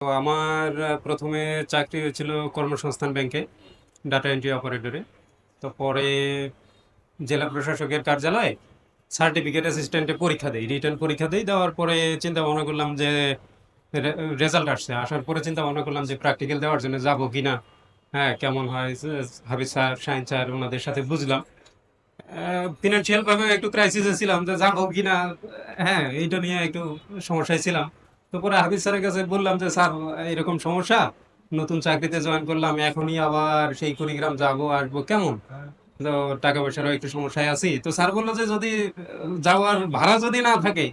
তো আমার প্রথমে চাকরি হয়েছিল কর্মসংস্থান ব্যাংকে, ডাটা এন্ট্রি অপারেটরে। তো পরে জেলা প্রশাসকের কার্যালয়ে সার্টিফিকেট অ্যাসিস্ট্যান্টে পরীক্ষা দেই, রিটার্ন পরীক্ষা দেই। দেওয়ার পরে চিন্তা ভাবনা করলাম যে রেজাল্ট আসছে, আসার পরে চিন্তা ভাবনা করলাম যে প্র্যাকটিক্যাল দেওয়ার জন্য যাবো কিনা, হ্যাঁ কেমন হয়। হাবিজ স্যার, শাহিন স্যার ওনাদের সাথে বুঝলাম ফিনান্সিয়াল ভাবে একটু ক্রাইসিসে ছিলাম যে যাবো কিনা। হ্যাঁ, এইটা নিয়ে একটু সমস্যায় ছিলাম। তো পরে হাফিজ স্যারের কাছে বললাম যে স্যার, এরকম সমস্যা, নতুন চাকরিতে জয়েন করলাম, এখনই আবার সেই কুড়িগ্রাম যাবো আসবো কেমন, তো টাকা পয়সারও একটু সমস্যায় আছি। তো স্যার বললো যে যদি যাওয়ার ভাড়া যদি না থাকে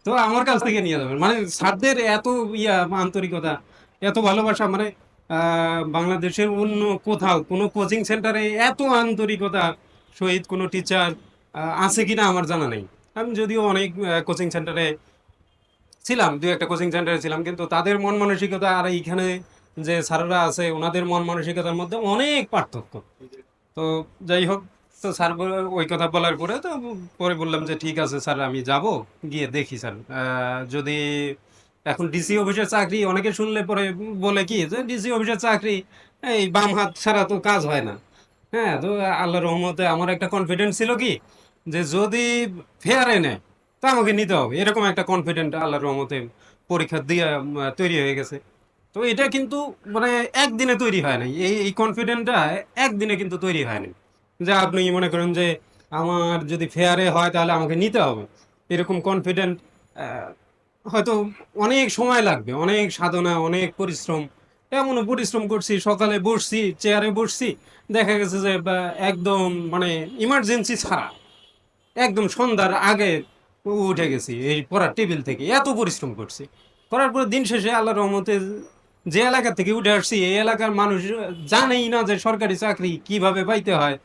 তো আমার কাছ থেকে নিয়ে যাবেন। মানে স্যারদের এত আন্তরিকতা, এত ভালোবাসা, মানে বাংলাদেশের অন্য কোথাও কোনো কোচিং সেন্টারে এত আন্তরিকতা সহিত কোনো টিচার আছে কিনা আমার জানা নেই। আমি যদিও অনেক কোচিং সেন্টারে ছিলাম, দু একটা কোচিং সেন্টারে ছিলাম, কিন্তু তাদের মন মানসিকতা আর এইখানে যে স্যাররা আছে ওনাদের মন মানসিকতার মধ্যে অনেক পার্থক্য। তো যাই হোক, তো স্যার ওই কথা বলার পরে তো পরে বললাম যে ঠিক আছে স্যার, আমি যাব, গিয়ে দেখি স্যার। যদি এখন ডিসি অফিসের চাকরি অনেকে শুনলে পরে বলে কি যে ডিসি অফিসের চাকরি এই বাম হাত ছাড়া তো কাজ হয় না। হ্যাঁ, তো আল্লাহর রহমতে আমার একটা কনফিডেন্স ছিল কি যে যদি ফেয়ারে নেয় তা আমাকে নিতে হবে, এরকম একটা কনফিডেন্ট আল্লাহর রহমতে পরীক্ষা দিয়ে তৈরি হয়ে গেছে। তো এটা কিন্তু মানে একদিনে তৈরি হয় নাই, এই এই কনফিডেন্টটা একদিনে কিন্তু তৈরি হয় নাই যে আপনি মনে করেন যে আমার যদি ফেয়ারে হয় তাহলে আমাকে নিতে হবে, এরকম কনফিডেন্ট হয়তো অনেক সময় লাগবে, অনেক সাধনা, অনেক পরিশ্রম। এমনও পরিশ্রম করছি, সকালে বসছি, চেয়ারে বসছি, দেখা গেছে যে একদম মানে ইমার্জেন্সি ছাড়া একদম সন্ধ্যার আগে উঠে গেছি এই পড়ার টেবিল থেকে, এত পরিশ্রম করছি। করার পরে দিন শেষে আল্লাহর রহমতে যে এলাকা থেকে উঠে আসছি এই এলাকার মানুষ জানেই না যে সরকারি চাকরি কিভাবে পাইতে হয়।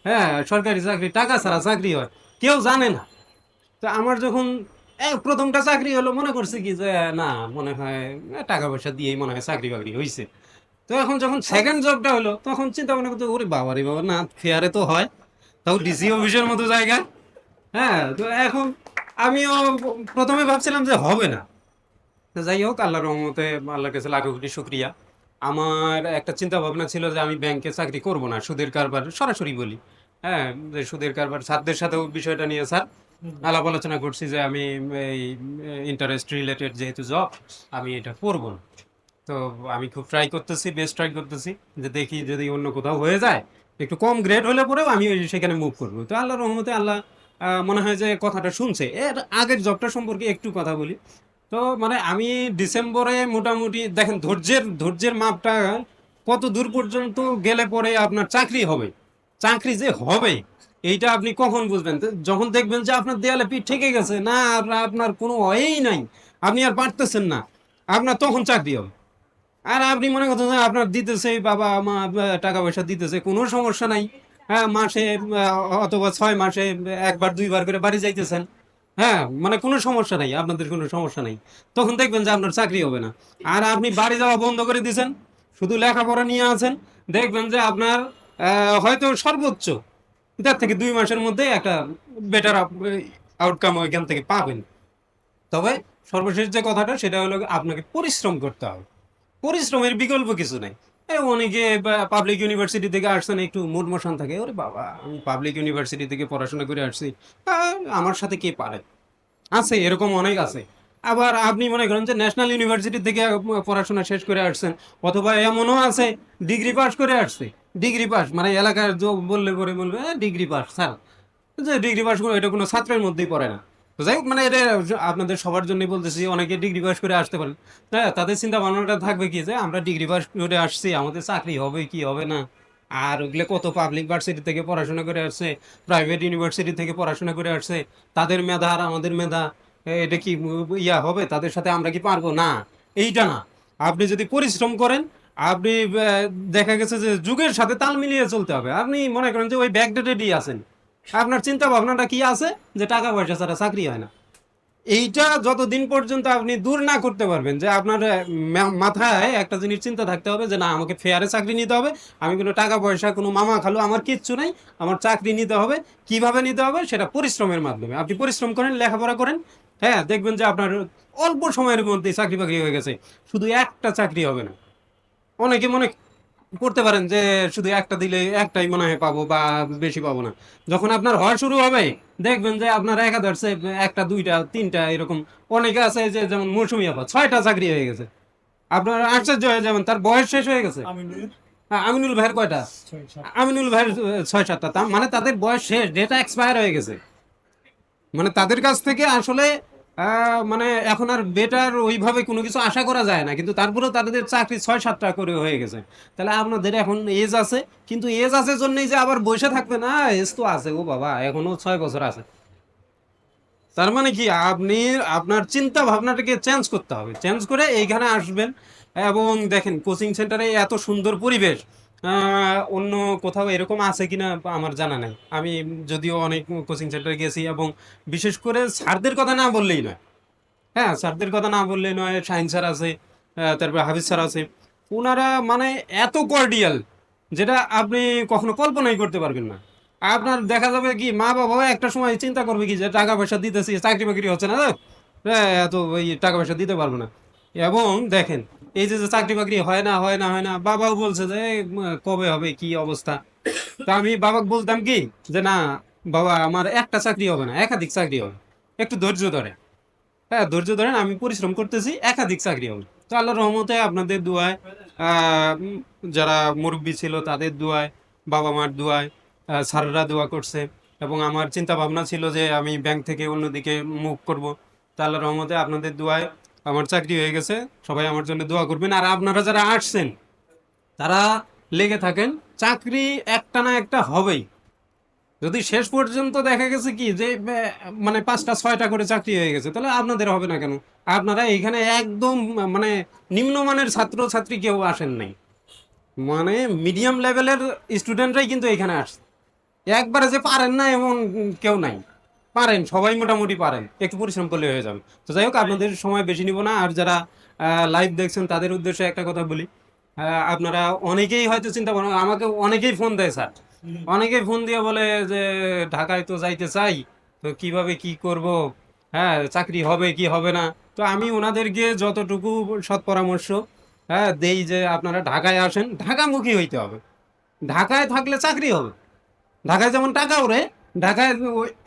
হ্যাঁ, সরকারি চাকরি টাকা ছাড়া চাকরি হয়, কেউ জানে না। তো আমার যখন প্রথমটা চাকরি হলো মনে করছে কি যে না, মনে হয় টাকা পয়সা দিয়েই মনে হয় চাকরি বাকরি হয়েছে। তো এখন যখন সেকেন্ড জবটা হলো তখন চিন্তা ভাবনা করতে, ওরে বাবা রে বাবা, না ফেয়ারে তো হয়, তাও ডিসি অফিসের মতো জায়গা। হ্যাঁ, তো এখন আমিও প্রথমে ভাবছিলাম যে হবে না। তো যাই হোক, আল্লাহর রহমতে আল্লাহর কাছে লাখো কোটি শুক্রিয়া। আমার একটা চিন্তা ভাবনা ছিল যে আমি ব্যাংকে চাকরি করব না, সুদের কারবার সরাসরি বলি। হ্যাঁ, যে সুদের কারবার, স্যারদের সাথেও বিষয়টা নিয়ে স্যার আলাপ আলোচনা করছি যে আমি এই ইন্টারেস্ট রিলেটেড যেহেতু জব, আমি এটা করব না। তো আমি খুব ট্রাই করতেছি, বেস্ট ট্রাই করতেছি যে দেখি যদি অন্য কোথাও হয়ে যায়, একটু কম গ্রেড হলে পরেও আমি সেখানে মুভ করবো। তো আল্লাহর রহমতে আল্লাহ মনে হয় যে কথাটা শুনছে। এর আগের জবটা সম্পর্কে একটু কথা বলি। তো মানে আমি ডিসেম্বরে মোটামুটি দেখেন ধৈর্যের মাপটা কত দূর পর্যন্ত গেলে পরে আপনার চাকরি হবে, চাকরি যে হবে এইটা আপনি কখন বুঝবেন? তো যখন দেখবেন যে আপনার দেয়ালে পিঠ ঠেকে গেছে না, আপনার কোনো ওয়েই নাই, আপনি আর পারতেছেন না, আপনার তখন চাকরি হবে। আর আপনি মনে করছেন যে আপনার দিতেছে বাবা মা, টাকা পয়সা দিতেছে, কোনো সমস্যা নাই। হ্যাঁ, মাসে অথবা 6 মাসে একবার দুইবার করে বাড়ি যাইতেছেন। হ্যাঁ, মানে কোনো সমস্যা নাই, আপনাদের কোনো সমস্যা নাই। তখন দেখবেন যে আপনার চাকরি হবে না। আর আপনি বাড়ি যাওয়া বন্ধ করে দিয়েছেন, শুধু লেখাপড়া নিয়ে আছেন, দেখবেন যে আপনার হয়তো সর্বোচ্চ 1.5 থেকে 2 মাসের মধ্যে একটা বেটার আউটকাম ওইখান থেকে পাবেন। তবে সর্বশেষ যে কথাটা সেটা হলো আপনাকে পরিশ্রম করতে হবে, পরিশ্রমের বিকল্প কিছু নাই। অনেকে পাবলিক ইউনিভার্সিটি থেকে আসছেন, একটু মুড মোশন থাকে, ওরে বাবা আমি পাবলিক ইউনিভার্সিটি থেকে পড়াশোনা করে আসছি, আমার সাথে কে পারে, আছে এরকম অনেক আছে। আবার আপনি মনে করেন যে ন্যাশনাল ইউনিভার্সিটি থেকে পড়াশোনা শেষ করে আসছেন, অথবা এমনও আছে ডিগ্রি পাস করে আসছে। ডিগ্রি পাস মানে এলাকার বললে পরে বলবে ডিগ্রি পাস স্যার, যে ডিগ্রি পাস করে এটা কোনো ছাত্রের মধ্যেই পড়ে না। তো যাই হোক, মানে এটা আপনাদের সবার জন্যই বলতেছি, অনেকে ডিগ্রি পাস করে আসতে পারেন। হ্যাঁ, তাদের চিন্তা ভাবনাটা থাকবে কি যে আমরা ডিগ্রি পাস করে আসছি, আমাদের চাকরি হবে কি হবে না। আর ওগুলো কত পাবলিক ভার্সিটি থেকে পড়াশোনা করে আসছে, প্রাইভেট ইউনিভার্সিটি থেকে পড়াশোনা করে আসছে, তাদের মেধা আর আমাদের মেধা এটা কি হবে, তাদের সাথে আমরা কি পারবো না? এইটা না, আপনি যদি পরিশ্রম করেন, আপনি দেখা গেছে যে যুগের সাথে তাল মিলিয়ে চলতে হবে। আপনি মনে করেন যে ওই ব্যাকডেটেডই আছেন, আপনার চিন্তা ভাবনাটা কি আছে যে টাকা পয়সা ছাড়া চাকরি হয় না। এইটা যতদিন পর্যন্ত আপনি দূর না করতে পারবেন, যে আপনার মাথায় একটা জিনিস চিন্তা থাকতে হবে যে না, আমাকে ফেয়ারে চাকরি নিতে হবে, আমি কোনো টাকা পয়সা কোনো মামা খালু আমার কিচ্ছু নাই, আমার চাকরি নিতে হবে। কিভাবে নিতে হবে? সেটা পরিশ্রমের মাধ্যমে। আপনি পরিশ্রম করেন, লেখাপড়া করেন, হ্যাঁ, দেখবেন যে আপনার অল্প সময়ের মধ্যেই চাকরি বাকরি হয়ে গেছে। শুধু একটা চাকরি হবে না। অনেকে মনে করতে পারেন যে শুধু একটা দিলে একটাই মনে হয় পাবো বা বেশি পাবো না। যখন আপনার হওয়া শুরু হবে দেখবেন যে আপনার একাদশে একটা দুইটা তিনটা এরকম অনেকে আছে যে যেমন মৌসুমী আপা 6টা চাকরি হয়ে গেছে। আপনার আশ্চর্য হয়ে যাবেন তার বয়স শেষ হয়ে গেছে। আমিনুল ভাইয়ের কয়টা? আমিনুল ভাইয়ের 6-7টা। মানে তাদের বয়স শেষ, ডেটা এক্সপায়ার হয়ে গেছে। মানে তাদের কাছ থেকে আসলে মানে এখন আর বেটার ওইভাবে কোনো কিছু আশা করা যায় না, কিন্তু তারপরেও তাদের চাকরি 6-7টা করে হয়ে গেছে। তাহলে আপনাদের এখন এজ আছে, কিন্তু এজ আছে জন্যই যে আবার বসে থাকবে না, এজ তো আছে ও বাবা, এখনো 6 বছর আছে। তার মানে কি আপনি আপনার চিন্তা ভাবনাটাকে চেঞ্জ করতে হবে, চেঞ্জ করে এইখানে আসবেন। এবং দেখেন কোচিং সেন্টারে এত সুন্দর পরিবেশ, অন্য কোথাও এরকম আছে কিনা আমার জানা নাই। আমি যদিও অনেক কোচিং সেন্টারে গেছি, এবং বিশেষ করে স্যারদের কথা না বললেই নয়। হ্যাঁ, স্যারদের কথা না বললেই নয়, শাহিন স্যার আছে, তারপরে হাফিজ স্যার আছে। ওনারা মানে এত কর্ডিয়াল, যেটা আপনি কখনো কল্পনাই করতে পারবেন না। আপনার দেখা যাবে কি মা বাবাও একটা সময় চিন্তা করবে কি যে টাকা পয়সা দিতেছি, চাকরি বাকরি হচ্ছে না, এত ওই টাকা পয়সা দিতে পারবো না। এবং দেখেন এই যে যে চাকরি বাকরি হয় না হয় না হয় না, বাবাও বলছে যে কবে হবে কি অবস্থা। তা আমি বাবাকে বলতাম কি যে না বাবা, আমার একটা চাকরি হবে না, একাধিক চাকরি হবে, একটু ধৈর্য ধরে। হ্যাঁ, ধৈর্য ধরেন, আমি পরিশ্রম করতেছি, একাধিক চাকরি হবে। তো আল্লাহর রহমতে আপনাদের দোয়ায়, যারা মুরব্বী ছিল তাদের দোয়ায়, বাবা মার দোয়ায়, স্যাররা দোয়া করছে, এবং আমার চিন্তা ভাবনা ছিল যে আমি ব্যাংক থেকে অন্যদিকে মুভ করব। তা আল্লাহর রহমতে আপনাদের দোয়ায় আমার চাকরি হয়ে গেছে। সবাই আমার জন্য দোয়া করবেন। আর আপনারা যারা আসছেন তারা লেগে থাকেন, চাকরি একটা না একটা হবেই। যদি শেষ পর্যন্ত দেখা গেছে কি যে মানে 5টা 6টা করে চাকরি হয়ে গেছে, তাহলে আপনাদের হবে না কেন? আপনারা এখানে একদম মানে নিম্নমানের ছাত্র ছাত্রী কেউ আসেন নাই, মানে মিডিয়াম লেভেলের স্টুডেন্টরাই কিন্তু এখানে আসছে। একবারে যে পারেন না এমন কেউ নাই, পারেন, সবাই মোটামুটি পারেন, একটু পরিশ্রম করলে হয়ে যাবে। তো যাই হোক, আপনাদের সময় বেশি নিব না। আর যারা লাইভ দেখছেন তাদের উদ্দেশ্যে একটা কথা বলি। আপনারা অনেকেই হয়তো চিন্তা করেন, আমাকে অনেকেই ফোন দেয় স্যার, অনেকেই ফোন দিয়ে বলে যে ঢাকায় তো যাইতে চাই, তো কিভাবে কি করব, হ্যাঁ চাকরি হবে কি হবে না। তো আমি ওনাদেরকে যতটুকু সৎ পরামর্শ দেই যে আপনারা ঢাকায় আসেন, ঢাকামুখী হইতে হবে। ঢাকায় থাকলে চাকরি হবে, ঢাকায় যেমন টাকা উড়ে, ঢাকায়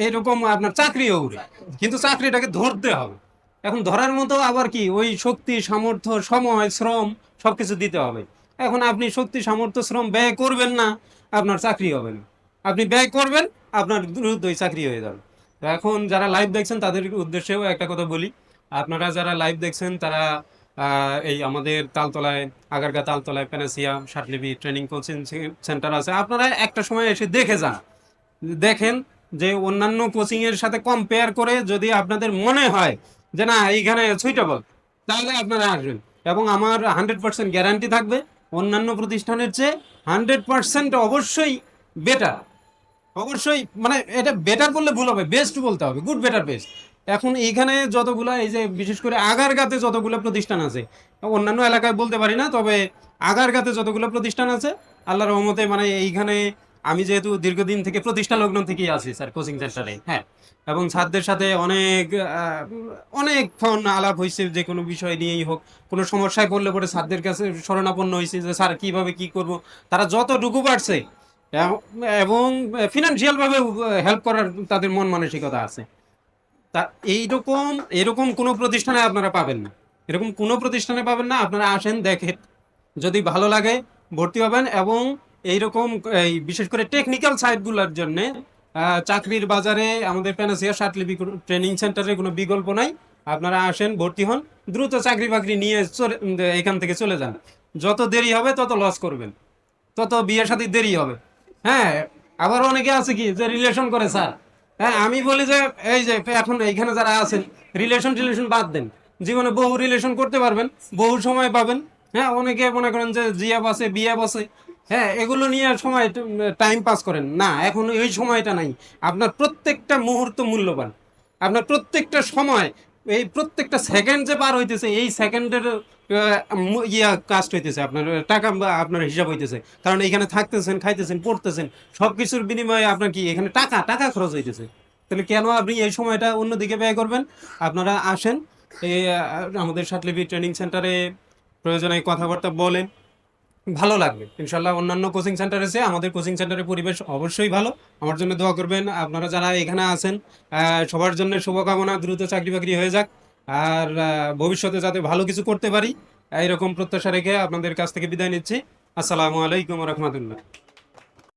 এরকম আপনার চাকরিও উড়ে, কিন্তু চাকরিটাকে ধরতে হবে। এখন ধরার মতো আবার কি ওই শক্তি সামর্থ্য সময় শ্রম সবকিছু দিতে হবে। এখন আপনি শক্তি সামর্থ্য শ্রম ব্যয় করবেন না, আপনার চাকরি হবে না। আপনি ব্যয় করবেন, আপনার দ্রুতই চাকরি হয়ে যাবে। তো এখন যারা লাইভ দেখছেন তাদের উদ্দেশ্যেও একটা কথা বলি। আপনারা যারা লাইভ দেখছেন তারা এই আমাদের তালতলায়, আগারগা তালতলায় প্যানাসিয়া সাটলিবি ট্রেনিং কোচিং সেন্টার আছে, আপনারা একটা সময় এসে দেখে যান। দেখেন যে অন্যান্য কোচিং এর সাথে কম্পেয়ার করে যদি আপনাদের মনে হয় যে না এইখানে সুইটেবল, তাহলে আপনারা আসবেন। এবং আমার 100% গ্যারান্টি থাকবে অন্যান্য প্রতিষ্ঠানের চেয়ে 100% অবশ্যই বেটার। অবশ্যই, মানে এটা বেটার বললে ভুল হবে, বেস্ট বলতে হবে, গুড বেটার বেস্ট। এখন এইখানে যতগুলা এই যে বিশেষ করে আগারগাতে যতগুলো প্রতিষ্ঠান আছে, অন্যান্য এলাকায় বলতে পারি না, তবে আগারগাতে যতগুলো প্রতিষ্ঠান আছে আল্লাহর রহমতে, মানে এইখানে আমি যেহেতু দীর্ঘদিন থেকে প্রতিষ্ঠা লগ্ন থেকেই আছি স্যার কোচিং সেন্টারে, হ্যাঁ, এবং ছাত্রদের সাথে অনেক অনেক ফোন আলাপ হয়েছে, যে কোনো বিষয় নিয়েই হোক, কোনো সমস্যায় পড়লে পরে ছাত্রদের কাছে শরণাপন্ন হয়েছে যে স্যার কিভাবে কি করব। তারা যতটুকু পারছে এবং ফিনান্সিয়াল ভাবে হেল্প করার তাদের মন মানসিকতা আছে। তা এইরকম এরকম কোনো প্রতিষ্ঠানে আপনারা পাবেন না, এরকম কোনো প্রতিষ্ঠানে পাবেন না। আপনারা আসেন, দেখেন, যদি ভালো লাগে ভর্তি হবেন। এবং এইরকম এই বিশেষ করে টেকনিক্যাল সাইটগুলোর জন্য চাকরির বাজারে আমাদের প্যানাসিয়া সাটলিবি ট্রেনিং সেন্টারে কোনো বিকল্প নাই। আপনারা আসেন, ভর্তি হন, দ্রুত চাকরি বাকরি নিয়ে এখান থেকে চলে যান। যত দেরি হবে তত লস করবেন, তত বিয়ে শাদীর দেরি হবে। হ্যাঁ, আবার অনেকে আছে কি যে রিলেশন করে স্যার। হ্যাঁ, আমি বলি যে এই যে এখন এইখানে যারা আছেন রিলেশন বাদ দেন, জীবনে বহু রিলেশন করতে পারবেন, বহু সময় পাবেন। হ্যাঁ, অনেকে মনে করেন যে জিয়া বসে বিয়ে বসে, হ্যাঁ এগুলো নিয়ে সময় টাইম পাস করেন না, এখন এই সময়টা নাই। আপনার প্রত্যেকটা মুহূর্ত মূল্যবান, আপনার প্রত্যেকটা সময়, এই প্রত্যেকটা সেকেন্ড যে পার হইতেছে, এই সেকেন্ডের ইয়া কাস্ট হইতেছে, আপনার টাকা বা আপনার হিসাব হইতেছে। কারণ এখানে থাকতেছেন, খাইতেছেন, পড়তেছেন, সবকিছুর বিনিময়ে আপনার কি এখানে টাকা টাকা খরচ হইতেছে। তাহলে কেন আপনি এই সময়টা অন্যদিকে ব্যয় করবেন? আপনারা আসেন, এই আমাদের সাতলিপি ট্রেনিং সেন্টারে প্রয়োজনে কথাবার্তা বলেন, ভালো লাগবে ইনশাল্লাহ। অন্যান্য কোচিং সেন্টারে চেয়ে আমাদের কোচিং সেন্টারের পরিবেশ অবশ্যই ভালো। আমার জন্য দোয়া করবেন। আপনারা যারা এখানে আছেন, সবার জন্য শুভকামনা, দ্রুত চাকরি বাকরি হয়ে যাক, আর ভবিষ্যতে যাতে ভালো কিছু করতে পারি, এইরকম প্রত্যাশা রেখে আপনাদের কাছ থেকে বিদায় নিচ্ছি। আসসালামু আলাইকুম রহমতুল্লাহ।